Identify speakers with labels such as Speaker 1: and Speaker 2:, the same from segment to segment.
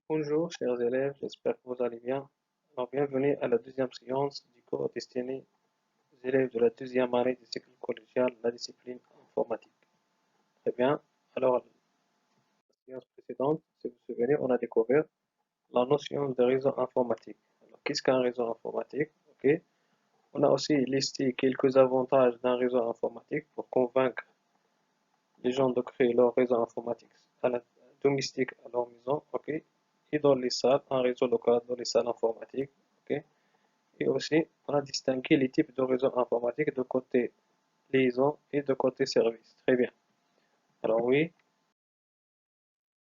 Speaker 1: Bonjour chers élèves, j'espère que vous allez bien. Alors bienvenue à la deuxième séance du cours destiné aux élèves de la deuxième année du cycle collégial, la discipline informatique. Très bien. Alors, la séance précédente, si vous vous souvenez, on a découvert la notion de réseau informatique. Alors, qu'est-ce qu'un réseau informatique? Ok. On a aussi listé quelques avantages d'un réseau informatique pour convaincre les gens de créer leur réseau informatique à la domestique à leur maison, ok, et dans les salles, un réseau local dans les salles informatiques, ok. Et aussi, on a distingué les types de réseaux informatiques de côté liaison et de côté service. Très bien. Alors oui,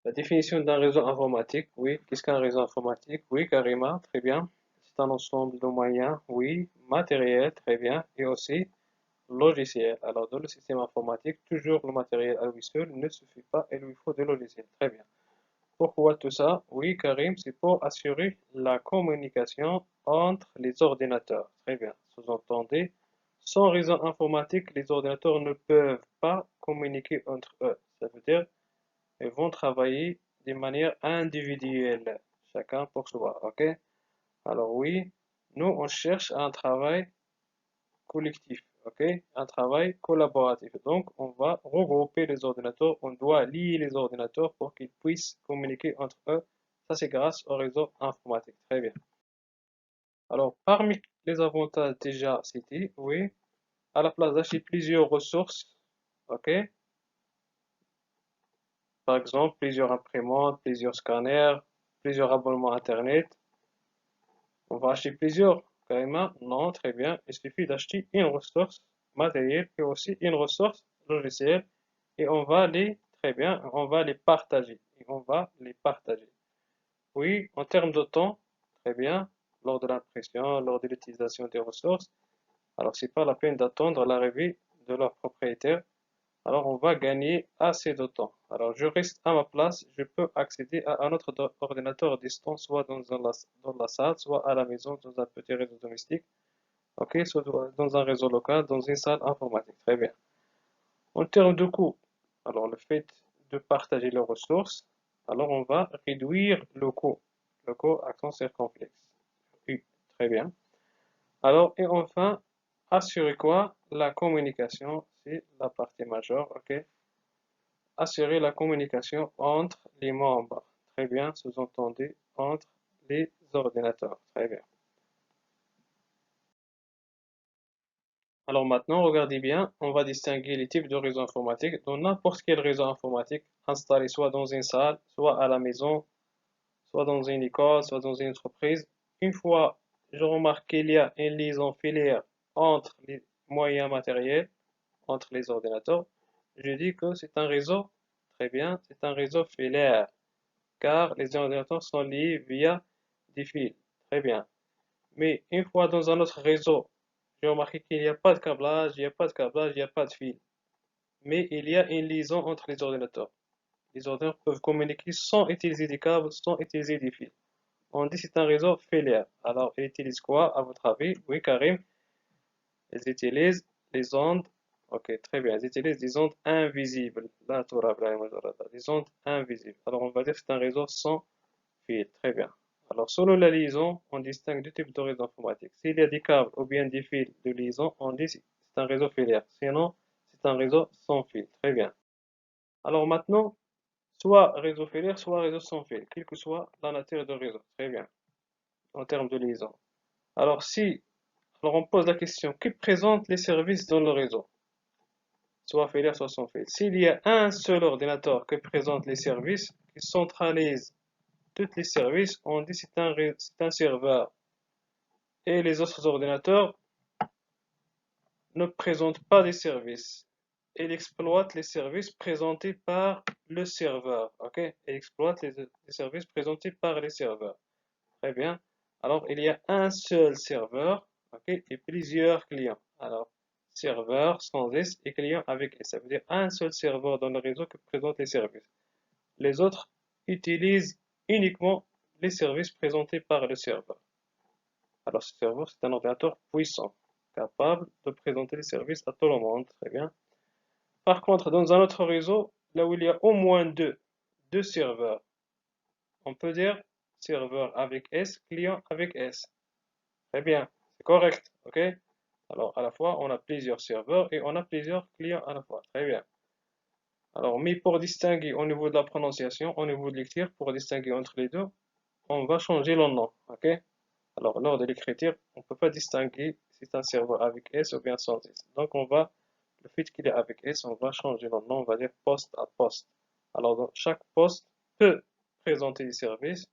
Speaker 1: la définition d'un réseau informatique, oui, qu'est-ce qu'un réseau informatique? Oui, Karima, très bien. C'est un ensemble de moyens, oui, matériel, très bien, et aussi logiciel. Alors, dans le système informatique, toujours le matériel à lui seul ne suffit pas, il lui faut des logiciels. Très bien. Pourquoi tout ça? Oui, Karim, c'est pour assurer la communication entre les ordinateurs. Très bien. Sous-entendu, sans réseau informatique, les ordinateurs ne peuvent pas communiquer entre eux. Ça veut dire qu'ils vont travailler de manière individuelle, chacun pour soi. OK? Alors oui, nous, on cherche un travail collectif, ok? Un travail collaboratif. Donc, on va regrouper les ordinateurs, on doit lier les ordinateurs pour qu'ils puissent communiquer entre eux. Ça, c'est grâce au réseau informatique. Très bien. Alors, parmi les avantages déjà cités, oui, à la place d'acheter plusieurs ressources, ok? Par exemple, plusieurs imprimantes, plusieurs scanners, plusieurs abonnements Internet. On va acheter plusieurs, carrément. Non, très bien. Il suffit d'acheter une ressource matérielle et aussi une ressource logicielle et on va les, très bien, on va les partager. Et on va les partager. Oui, en termes de temps, très bien, lors de l'impression, lors de l'utilisation des ressources. Alors, c'est pas la peine d'attendre l'arrivée de leur propriétaire. Alors, on va gagner assez de temps. Alors, je reste à ma place, je peux accéder à un autre ordinateur distant, soit dans la salle, soit à la maison, dans un petit réseau domestique, ok, soit dans un réseau local, dans une salle informatique. Très bien. En termes de coût, alors le fait de partager les ressources, alors on va réduire le coût accent circonflexe. Oui, très bien. Alors, et enfin, assurer quoi? La communication, c'est la partie majeure, ok? Assurer la communication entre les membres. Très bien, sous-entendu, entre les ordinateurs. Très bien. Alors maintenant, regardez bien, on va distinguer les types de réseaux informatiques dans n'importe quel réseau informatique installé soit dans une salle, soit à la maison, soit dans une école, soit dans une entreprise. Une fois, je remarque qu'il y a une liaison filaire entre les moyens matériels, entre les ordinateurs. Je dis que c'est un réseau, très bien, c'est un réseau filaire, car les ordinateurs sont liés via des fils. Très bien. Mais une fois dans un autre réseau, j'ai remarqué qu'il n'y a pas de câblage, il n'y a pas de câblage, il n'y a pas de fil. Mais il y a une liaison entre les ordinateurs. Les ordinateurs peuvent communiquer sans utiliser des câbles, sans utiliser des fils. On dit que c'est un réseau filaire. Alors, ils utilisent quoi, à votre avis? Oui, Karim, ils utilisent les ondes. Ok, très bien. Ils utilisent des ondes invisibles. Là, des ondes invisibles. Alors, on va dire que c'est un réseau sans fil. Très bien. Alors, selon la liaison, on distingue deux types de réseaux informatiques. S'il y a des câbles ou bien des fils de liaison, on dit que c'est un réseau filaire. Sinon, c'est un réseau sans fil. Très bien. Alors maintenant, soit réseau filaire, soit réseau sans fil, quelle que soit la nature du réseau. Très bien. En termes de liaison. Alors alors on pose la question, qui présente les services dans le réseau? Soit filaire, soit sans fil. S'il y a un seul ordinateur qui présente les services, qui centralise tous les services, on dit c'est un serveur. Et les autres ordinateurs ne présentent pas des services. Il exploite les services présentés par le serveur. Ok? Il exploite les services présentés par les serveurs. Très bien. Alors, il y a un seul serveur, ok, et plusieurs clients. Alors, serveur sans S et client avec S. Ça veut dire un seul serveur dans le réseau qui présente les services. Les autres utilisent uniquement les services présentés par le serveur. Alors, ce serveur, c'est un ordinateur puissant, capable de présenter les services à tout le monde. Très bien. Par contre, dans un autre réseau, là où il y a au moins deux serveurs, on peut dire serveur avec S, client avec S. Très bien, c'est correct, ok? Alors, à la fois, on a plusieurs serveurs et on a plusieurs clients à la fois. Très bien. Alors, mais pour distinguer au niveau de la prononciation, au niveau de l'écriture, pour distinguer entre les deux, on va changer le nom, ok? Alors, lors de l'écriture, on ne peut pas distinguer si c'est un serveur avec S ou bien sans S. Donc, le fait qu'il est avec S, on va changer le nom, on va dire poste à poste. Alors, chaque poste peut présenter des services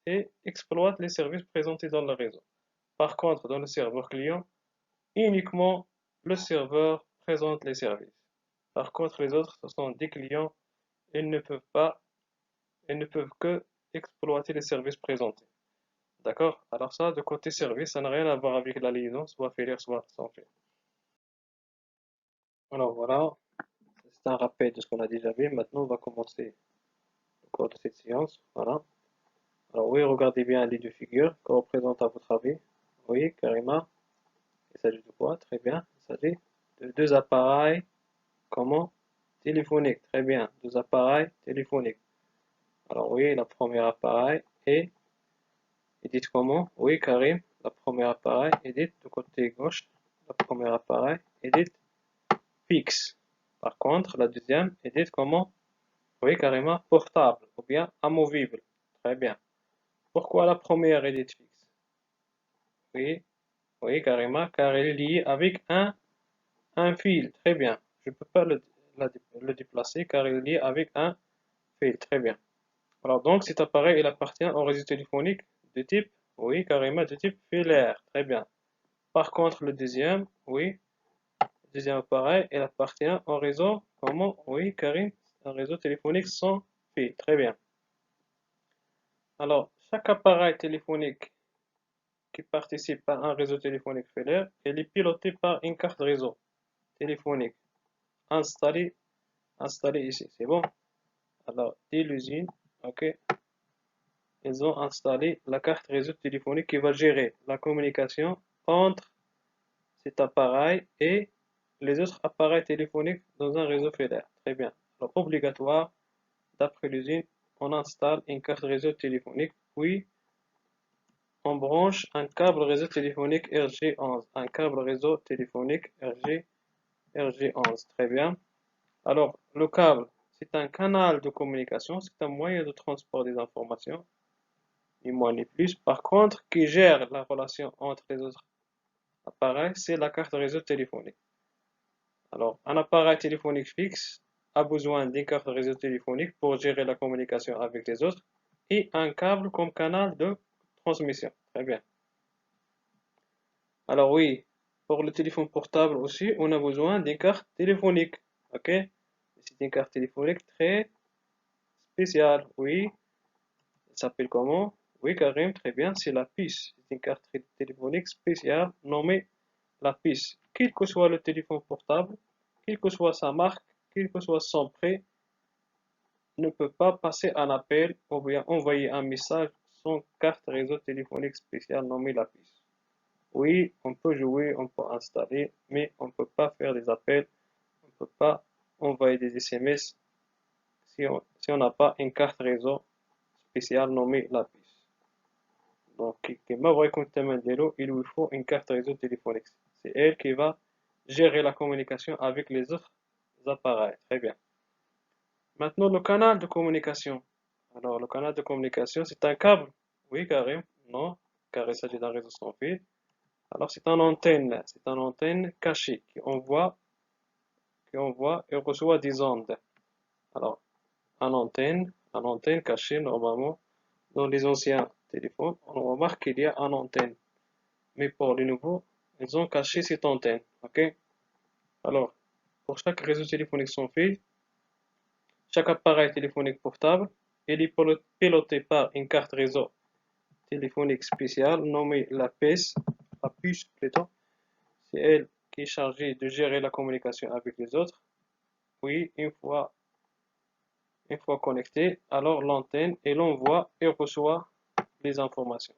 Speaker 1: et exploite les services présentés dans le réseau. Par contre, dans le serveur client, uniquement le serveur présente les services. Par contre, les autres, ce sont des clients, ils ne peuvent pas, ils ne peuvent que exploiter les services présentés. D'accord? Alors ça, de côté service, ça n'a rien à voir avec la liaison, soit filaire, soit sans fil. Alors voilà, c'est un rappel de ce qu'on a déjà vu. Maintenant, on va commencer le cours de cette séance. Voilà. Alors oui, regardez bien les deux figures que représente à votre avis. Oui, Karima, il s'agit de quoi? Très bien. Il s'agit de deux appareils. Comment? Téléphoniques. Très bien. Deux appareils téléphoniques. Alors oui, la première appareil est, et dites comment? Oui, Karim, la première appareil est dite de côté gauche. La première appareil est dite fixe. Par contre, la deuxième est dite comment? Oui, carrément portable ou bien amovible. Très bien. Pourquoi la première est dite fixe? Oui, oui, carrément, car elle est liée avec un fil. Très bien. Je ne peux pas le déplacer car il est lié avec un fil. Très bien. Alors donc cet appareil il appartient au réseau téléphonique de type, oui, carrément de type filaire. Très bien. Par contre, le deuxième, oui, le deuxième appareil, il appartient au réseau, comment? Oui, Karim, un réseau téléphonique sans fil. Très bien. Alors, chaque appareil téléphonique qui participe à un réseau téléphonique filaire, il est piloté par une carte réseau téléphonique installée, installée ici. C'est bon? Alors, dès l'usine, ok, ils ont installé la carte réseau téléphonique qui va gérer la communication entre cet appareil et les autres appareils téléphoniques dans un réseau filaire. Très bien. Alors, obligatoire, d'après l'usine, on installe une carte réseau téléphonique, puis on branche un câble réseau téléphonique RG11. Un câble réseau téléphonique RG11. Très bien. Alors, le câble, c'est un canal de communication, c'est un moyen de transport des informations, ni moins ni plus. Par contre, qui gère la relation entre les autres appareils, c'est la carte réseau téléphonique. Alors, un appareil téléphonique fixe a besoin d'une carte réseau téléphonique pour gérer la communication avec les autres et un câble comme canal de transmission. Très bien. Alors oui, pour le téléphone portable aussi, on a besoin d'une carte téléphonique. Ok? C'est une carte téléphonique très spéciale. Oui, elle s'appelle comment? Oui, Karim, très bien, c'est la puce. C'est une carte téléphonique spéciale nommée la puce. Quel que soit le téléphone portable, quelle que soit sa marque, quel que soit son prix, ne peut pas passer un appel ou bien envoyer un message sans carte réseau téléphonique spéciale nommée la puce. Oui, on peut jouer, on peut installer, mais on ne peut pas faire des appels, on ne peut pas envoyer des SMS si on n'a pas une carte réseau spéciale nommée la puce. Donc, كما بغا يكون ديالو, il lui faut une carte réseau téléphonique. C'est elle qui va gérer la communication avec les autres appareils. Très bien. Maintenant, le canal de communication. Alors, le canal de communication, c'est un câble. Oui, Karim. Non, car il s'agit d'un réseau sans fil. Alors, c'est une antenne. C'est une antenne cachée qui envoie et reçoit des ondes. Alors, une antenne cachée normalement dans les anciens téléphones, on remarque qu'il y a une antenne. Mais pour les nouveaux, ils ont caché cette antenne. Ok? Alors, pour chaque réseau téléphonique sans fil, chaque appareil téléphonique portable, il est piloté par une carte réseau téléphonique spéciale nommée la puce plutôt. C'est elle qui est chargée de gérer la communication avec les autres. Puis, une fois connecté, alors l'antenne, elle envoie et reçoit les informations.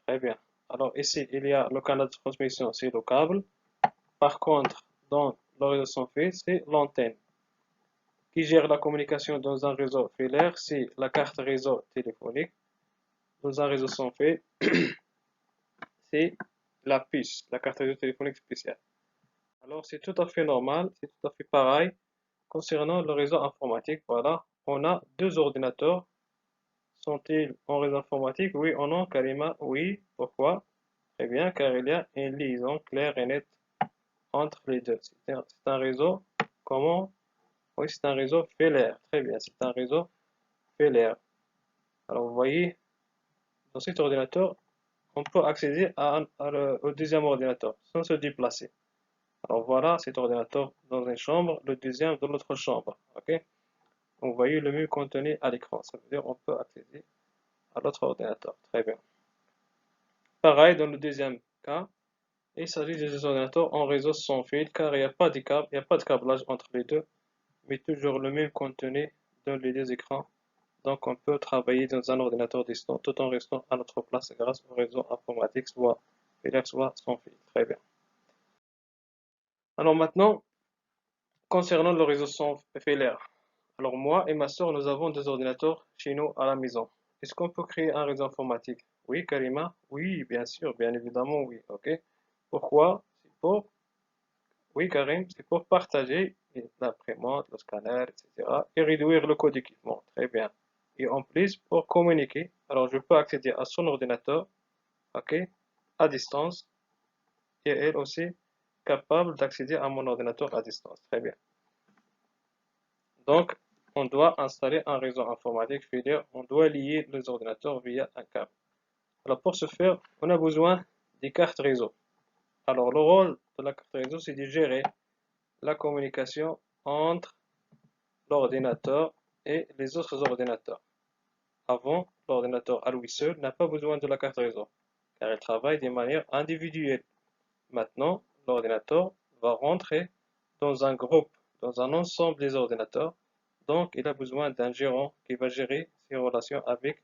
Speaker 1: Très bien. Alors ici, il y a le canal de transmission, c'est le câble. Par contre, dans le réseau sans fil, c'est l'antenne. Qui gère la communication dans un réseau filaire, c'est la carte réseau téléphonique. dans un réseau sans fil, c'est la puce, la carte réseau téléphonique spéciale. Alors, c'est tout à fait normal, c'est tout à fait pareil. Concernant le réseau informatique, voilà, on a deux ordinateurs. Sont-ils en réseau informatique? Oui ou non, Karima? Oui. Pourquoi? Très bien, car il y a une liaison claire et nette entre les deux. C'est un réseau, comment? Oui, c'est un réseau filaire. Très bien, c'est un réseau filaire. Alors, vous voyez, dans cet ordinateur, on peut accéder au deuxième ordinateur sans se déplacer. Alors voilà, cet ordinateur dans une chambre, le deuxième dans l'autre chambre. Ok? Donc, vous voyez le même contenu à l'écran. Ça veut dire qu'on peut accéder à l'autre ordinateur. Très bien. Pareil, dans le deuxième cas, il s'agit des ordinateurs en réseau sans fil car il n'y a pas de câble, il n'y a pas de câblage entre les deux, mais toujours le même contenu dans les deux écrans. Donc on peut travailler dans un ordinateur distant tout en restant à notre place grâce au réseau informatique, soit filaire, soit sans fil. Très bien. Alors maintenant, concernant le réseau sans filaire. Alors moi et ma soeur, nous avons deux ordinateurs chez nous à la maison. Est-ce qu'on peut créer un réseau informatique? Oui, Karima? Oui, bien sûr, bien évidemment, oui. Ok. Pourquoi? C'est pour, oui, Karim, c'est pour partager l'imprimante, le scanner, etc. et réduire le coût d'équipement. Très bien. Et en plus, pour communiquer, alors je peux accéder à son ordinateur, ok, à distance, et elle aussi capable d'accéder à mon ordinateur à distance. Très bien. Donc, on doit installer un réseau informatique, c'est-à-dire on doit lier les ordinateurs via un câble. Alors pour ce faire, on a besoin des cartes réseau. Alors le rôle de la carte réseau, c'est de gérer la communication entre l'ordinateur et les autres ordinateurs. Avant, l'ordinateur à lui seul n'a pas besoin de la carte réseau, car il travaille de manière individuelle. Maintenant, l'ordinateur va rentrer dans un groupe, dans un ensemble des ordinateurs, donc il a besoin d'un gérant qui va gérer ses relations avec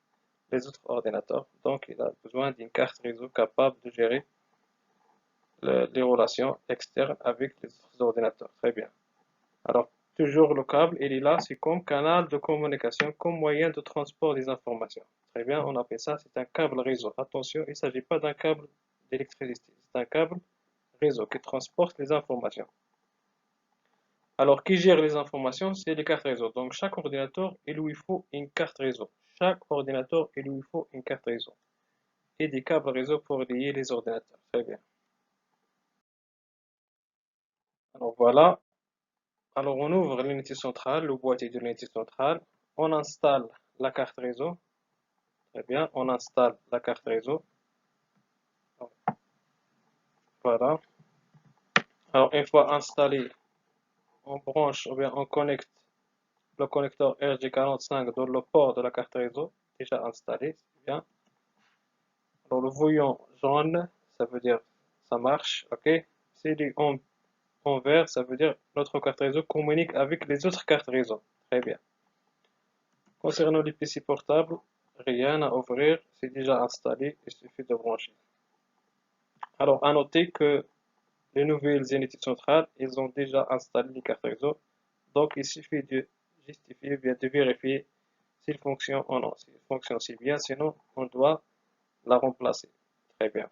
Speaker 1: les autres ordinateurs. Donc il a besoin d'une carte réseau capable de gérer les relations externes avec les autres ordinateurs. Très bien. Alors, toujours le câble, il est là, c'est comme canal de communication, comme moyen de transport des informations. Très bien, on appelle ça, c'est un câble réseau. Attention, il ne s'agit pas d'un câble d'électricité, c'est un câble réseau qui transporte les informations. Alors, qui gère les informations? C'est les cartes réseau. Donc, chaque ordinateur, il lui faut une carte réseau. Chaque ordinateur, il lui faut une carte réseau. Et des câbles réseau pour lier les ordinateurs. Très bien. Alors, voilà. Alors, on ouvre l'unité centrale, le boîtier de l'unité centrale. On installe la carte réseau. Très bien. On installe la carte réseau. Voilà. Alors, une fois installé, on branche ou bien on connecte le connecteur RJ45 dans le port de la carte réseau. Déjà installé. C'est bien. Alors le voyant jaune, ça veut dire ça marche, ok. C'est du en vert, ça veut dire notre carte réseau communique avec les autres cartes réseau. Très bien. Concernant les PC portables, rien à ouvrir, c'est déjà installé, il suffit de brancher. Alors à noter que les nouvelles unités centrales, ils ont déjà installé les cartes réseau, donc il suffit de justifier, bien de vérifier s'ils fonctionnent ou non. S'ils fonctionnent si bien, sinon on doit la remplacer. Très bien.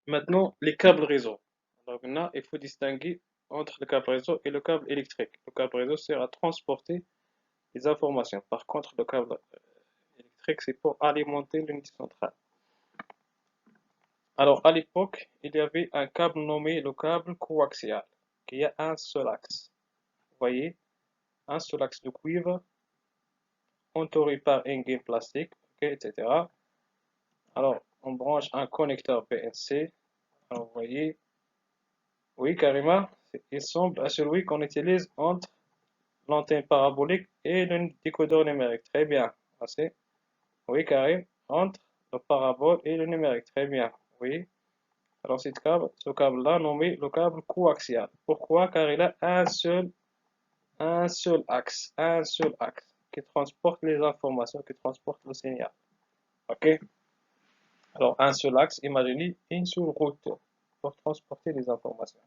Speaker 1: Maintenant, les câbles réseau. Alors maintenant, il faut distinguer entre le câble réseau et le câble électrique. Le câble réseau sert à transporter les informations. Par contre, le câble électrique, c'est pour alimenter l'unité centrale. Alors, à l'époque, il y avait un câble nommé le câble coaxial, qui a un seul axe. Vous voyez, un seul axe de cuivre, entouré par une gaine plastique, okay, etc. Alors, on branche un connecteur PNC. Alors, vous voyez, oui, carrément, il semble à celui qu'on utilise entre l'antenne parabolique et le décodeur numérique. Très bien. Assez. Oui, Karim, entre le parabole et le numérique. Très bien. Oui. Alors, ce câble-là, nommé le câble coaxial. Pourquoi? Car il a un seul axe qui transporte les informations, qui transporte le signal. OK? Alors, un seul axe, imaginez une seule route pour transporter les informations.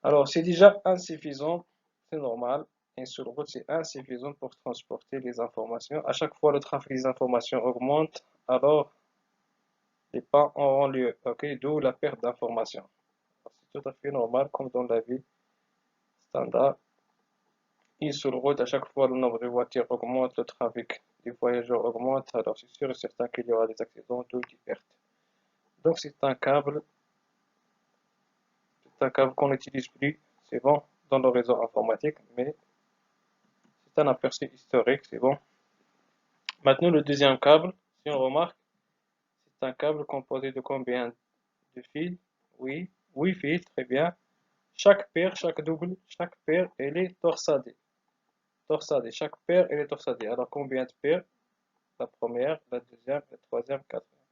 Speaker 1: Alors, c'est déjà insuffisant, c'est normal. Une seule route, c'est insuffisant pour transporter les informations. À chaque fois, le trafic des informations augmente, alors les pas auront lieu, ok? D'où la perte d'informations. C'est tout à fait normal, comme dans la vie standard. Une seule route, à chaque fois, le nombre de voitures augmente, le trafic des voyageurs augmente, alors c'est sûr et certain qu'il y aura des accidents, d'où des pertes. Donc c'est un câble qu'on n'utilise plus, c'est bon, dans le réseau informatique, mais c'est un aperçu historique, c'est bon. Maintenant, le deuxième câble, si on remarque, c'est un câble composé de combien de fils? Oui, 8 fils, très bien. Chaque paire, chaque double, chaque paire, elle est torsadée. Torsadée, chaque paire, elle est torsadée. Alors, combien de paires? La première, la deuxième, la troisième, quatrième.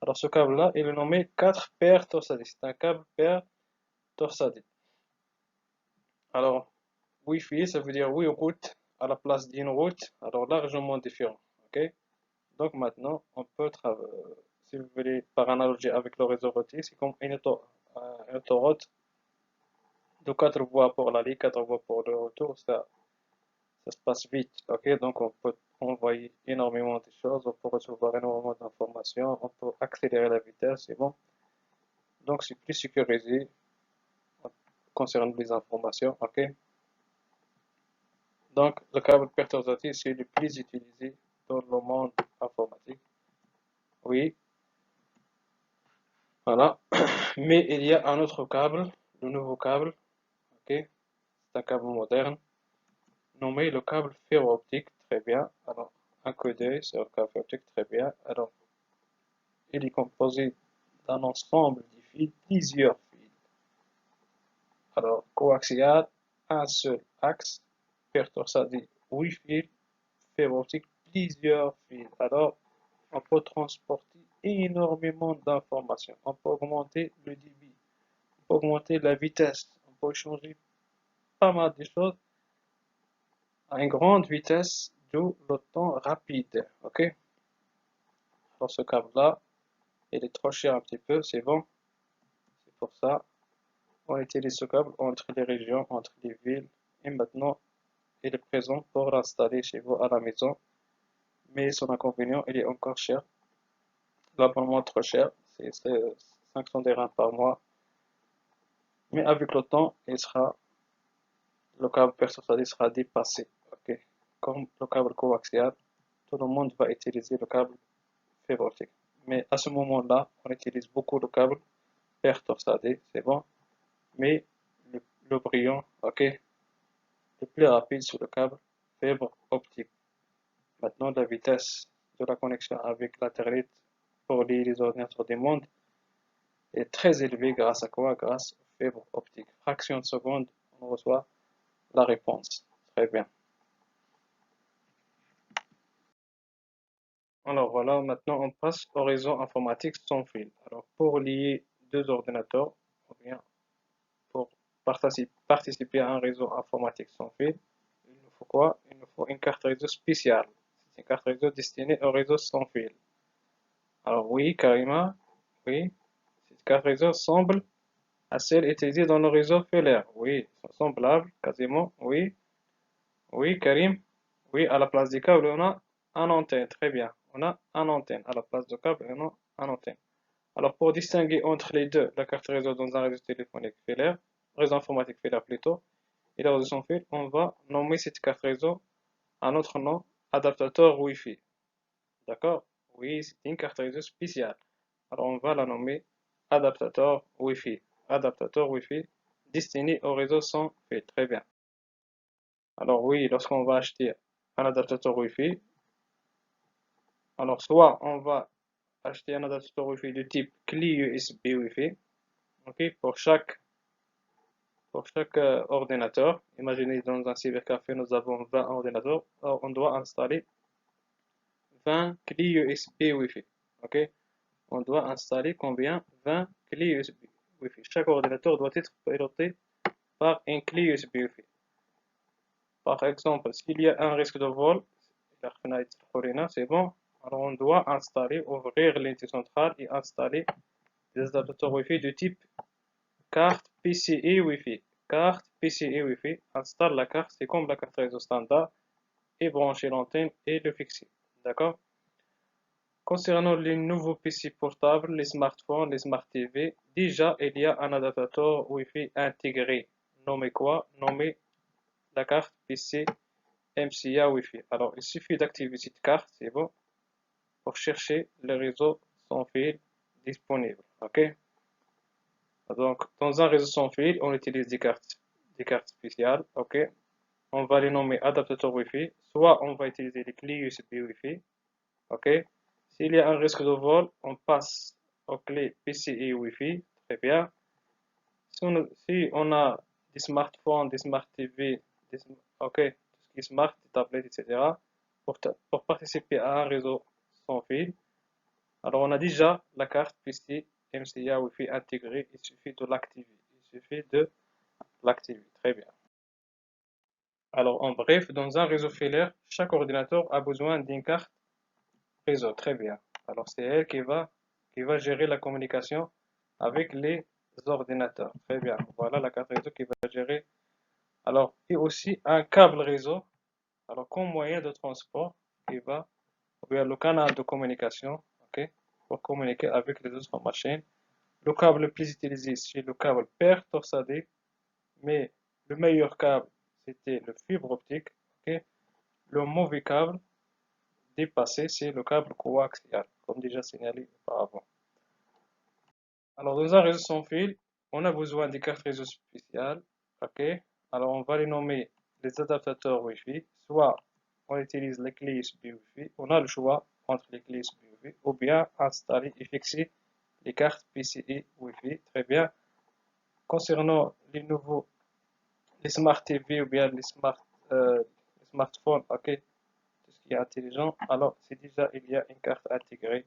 Speaker 1: Alors, ce câble-là, il est nommé 4 paires torsadées. C'est un câble paire torsadé. Alors, 8 fils, ça veut dire 8 routes à la place d'une route. Alors, largement différent. Ok? Donc, maintenant, on peut travailler, si vous voulez, par analogie avec le réseau routier, c'est comme une autoroute de 4 voies pour l'aller, 4 voies pour le retour. Ça se passe vite. Ok? Donc, on peut envoyer énormément de choses, on peut recevoir énormément d'informations, on peut accélérer la vitesse, c'est bon. Donc, c'est plus sécurisé concernant les informations. Ok? Donc, le câble perturbatif, c'est le plus utilisé dans le monde informatique. Oui, voilà. Mais il y a un autre câble, le nouveau câble, ok? C'est un câble moderne, nommé le câble ferro-optique, très bien. Alors, un coup d'œil sur le câble ferro-optique, très bien. Alors, il est composé d'un ensemble de fils, plusieurs fils. Alors, coaxial, un seul axe, perturbé, 8 fils, ferro-optique, plusieurs fils. Alors, on peut transporter énormément d'informations. On peut augmenter le débit, on peut augmenter la vitesse, on peut changer pas mal de choses à une grande vitesse, d'où le temps rapide. Ok? Alors ce câble-là, il est trop cher un petit peu, c'est bon. C'est pour ça on utilise ce câble entre les régions, entre les villes. Et maintenant, il est présent pour l'installer chez vous à la maison. Mais son inconvénient, il est encore cher. L'abonnement trop cher, c'est 500 dirhams par mois. Mais avec le temps, le câble personnalisé sera dépassé. Ok? Comme le câble coaxial, tout le monde va utiliser le câble fibre optique. Mais à ce moment-là, on utilise beaucoup le câble paire torsadé, c'est bon. Mais le brillant, ok, le plus rapide sur le câble fibre optique. Maintenant, la vitesse de la connexion avec l'Internet pour les ordinateurs du monde est très élevée grâce à quoi? Grâce au fibre optique. Fraction de seconde, on reçoit la réponse. Très bien. Alors voilà, maintenant on passe au réseau informatique sans fil. Alors pour lier deux ordinateurs, ou bien pour participer à un réseau informatique sans fil, il nous faut quoi? Il nous faut une carte réseau spéciale. C'est une carte réseau destinée au réseau sans fil. Alors oui, Karima, oui, cette carte réseau semble à celle utilisée dans le réseau filaire. Oui, c'est semblable, quasiment, oui. Oui, Karim, oui, à la place du câble, on a un antenne, très bien. On a un antenne. À la place du câble, on a un antenne. Alors, pour distinguer entre les deux, la carte réseau dans un réseau téléphonique filaire, réseau informatique filaire plutôt, et le réseau sans fil, on va nommer cette carte réseau un autre nom, adaptateur Wi-Fi. D'accord? Oui, c'est une carte réseau spéciale. Alors, on va la nommer adaptateur Wi-Fi. Adaptateur Wi-Fi destiné au réseau sans fil. Très bien. Alors oui, lorsqu'on va acheter un adaptateur Wi-Fi, alors soit on va acheter un adaptateur Wi-Fi de type clé USB Wi-Fi, ok, pour chaque ordinateur. Imaginez dans un cybercafé, nous avons 20 ordinateurs, alors on doit installer 20 clés USB Wi-Fi, ok. On doit installer combien? 20 clés USB Wi-Fi. Chaque ordinateur doit être piloté par une clé USB Wi-Fi. Par exemple, s'il y a un risque de vol, c'est bon. Alors on doit installer, ouvrir l'unité centrale et installer des adaptateurs Wi-Fi de type carte PCI Wi-Fi. carte PCI Wi-Fi. Installe la carte, c'est comme la carte réseau standard, et brancher l'antenne et le fixer. D'accord? Concernant les nouveaux PC portables, les smartphones, les smart TV, déjà il y a un adaptateur Wi-Fi intégré. Nommé quoi? Nommé la carte PC MCA Wi-Fi. Alors il suffit d'activer cette carte, c'est bon, pour chercher le réseau sans fil disponible. Ok? Donc dans un réseau sans fil, on utilise des cartes spéciales. Ok? On va les nommer adaptateur Wi-Fi. Soit on va utiliser les clés USB Wi-Fi. Ok? S'il y a un risque de vol, on passe aux clés PCI Wi-Fi. Très bien. Si on a des smartphones, des smart TV, ok, tout ce qui est smart, des tablettes, etc., pour participer à un réseau sans fil, alors on a déjà la carte PC MCA Wi-Fi intégrée. Il suffit de l'activer. Il suffit de l'activer. Très bien. Alors en bref, dans un réseau filaire, chaque ordinateur a besoin d'une carte réseau. Très bien. Alors c'est elle qui va gérer la communication avec les ordinateurs. Très bien. Voilà la carte réseau qui va gérer. Alors, et aussi un câble réseau. Alors, comme moyen de transport ou bien le canal de communication, ok, pour communiquer avec les autres machines. Le câble le plus utilisé, c'est le câble paire torsadé, mais le meilleur câble, c'était le fibre optique, ok. Le mauvais câble dépassé, c'est le câble coaxial, comme déjà signalé auparavant. Alors, dans un réseau sans fil, on a besoin des cartes réseau spéciales. Ok. Alors, on va les nommer les adaptateurs Wi-Fi. Soit on utilise les clés USB Wi-Fi. On a le choix entre les clés USB Wi-Fi ou bien installer et fixer les cartes PCI Wi-Fi. Très bien. Concernant les smart TV ou bien les smartphones, ok, tout ce qui est intelligent, alors c'est déjà, il y a une carte intégrée,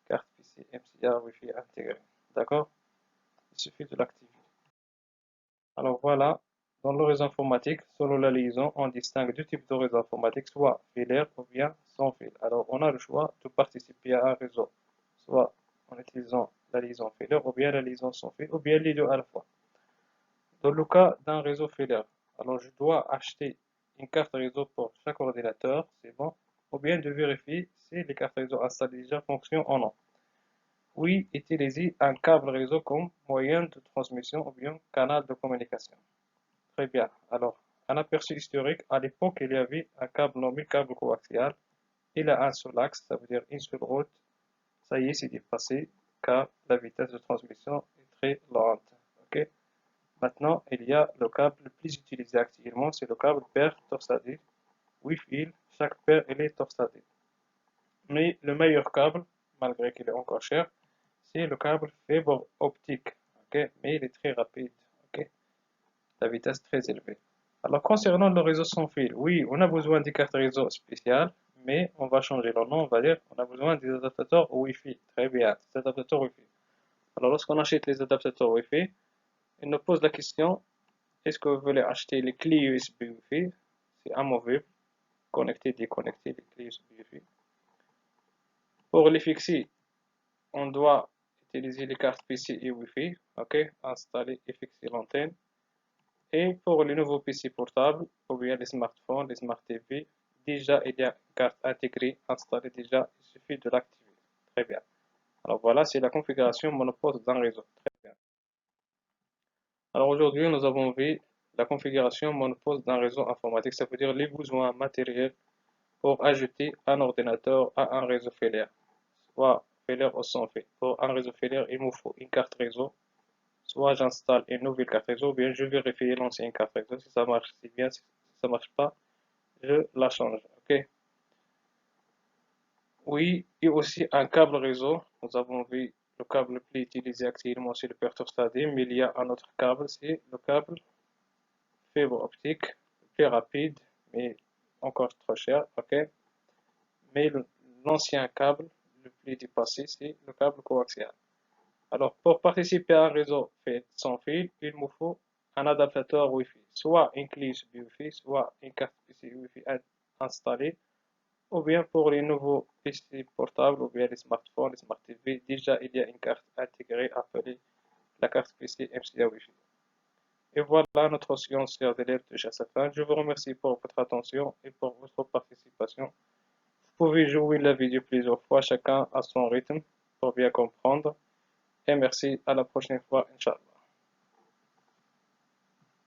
Speaker 1: carte PC MCA Wi-Fi intégrée. D'accord? Il suffit de l'activer. Alors voilà, dans le réseau informatique, selon la liaison, on distingue deux types de réseaux informatiques, soit filaire ou bien sans fil. Alors on a le choix de participer à un réseau, soit en utilisant la liaison filaire ou bien la liaison sans fil, ou bien les deux à la fois. Dans le cas d'un réseau filaire, alors je dois acheter une carte réseau pour chaque ordinateur, c'est bon, ou bien de vérifier si les cartes réseau installées déjà fonctionnent ou non. Oui, utiliser un câble réseau comme moyen de transmission ou bien canal de communication. Très bien. Alors, un aperçu historique, à l'époque, il y avait un câble nommé câble coaxial. Il a un seul axe, ça veut dire une seule route. Ça y est, c'est dépassé car la vitesse de transmission est très lente. Ok. Maintenant, il y a le câble le plus utilisé actuellement, c'est le câble paire torsadé. 8 fils, chaque paire elle est torsadée. Mais le meilleur câble, malgré qu'il est encore cher, c'est le câble fibre optique. Ok. Mais il est très rapide. Ok. La vitesse très élevée. Alors, concernant le réseau sans fil, oui, on a besoin des cartes réseau spéciales, mais on va changer le nom, on va dire, on a besoin des adaptateurs Wi-Fi. Très bien, des adaptateurs Wi-Fi. Alors, lorsqu'on achète les adaptateurs Wi-Fi, il nous pose la question, est-ce que vous voulez acheter les clés USB Wi-Fi? C'est amovible, connecté, déconnecté, les clés USB Wi-Fi. Pour les fixer, on doit utiliser les cartes PCI Wi-Fi, ok, installer et fixer l'antenne. Et pour les nouveaux PC portables, ou bien les smartphones, les smart TV, déjà il y a une carte intégrée installée déjà, il suffit de l'activer. Très bien. Alors voilà, c'est la configuration monoposte d'un réseau. Très bien. Alors aujourd'hui, nous avons vu la configuration monoposte d'un réseau informatique, ça veut dire les besoins matériels pour ajouter un ordinateur à un réseau filaire, soit filaire ou sans fil. Pour un réseau filaire, il me faut une carte réseau. Soit j'installe une nouvelle carte réseau, ou bien je vérifie l'ancienne carte réseau. Si ça marche, c'est bien. Si ça marche pas, je la change. Ok. Oui, et aussi un câble réseau. Nous avons vu le câble le plus utilisé actuellement, c'est le Pertur Stadium, mais il y a un autre câble, c'est le câble fibre optique, le plus rapide, mais encore trop cher. Ok. Mais l'ancien câble le plus dépassé, c'est le câble coaxial. Alors, pour participer à un réseau sans fil, il me faut un adaptateur Wi-Fi, soit une clé USB Wi-Fi, soit une carte PC Wi-Fi installée, ou bien pour les nouveaux PC portables, ou bien les smartphones, les smart TV, déjà il y a une carte intégrée appelée la carte PC MCA Wi-Fi. Et voilà, notre séance d'élèves touche à sa fin. Je vous remercie pour votre attention et pour votre participation. Vous pouvez jouer la vidéo plusieurs fois, chacun à son rythme, pour bien comprendre. Et merci, à la prochaine fois, Inch'Allah.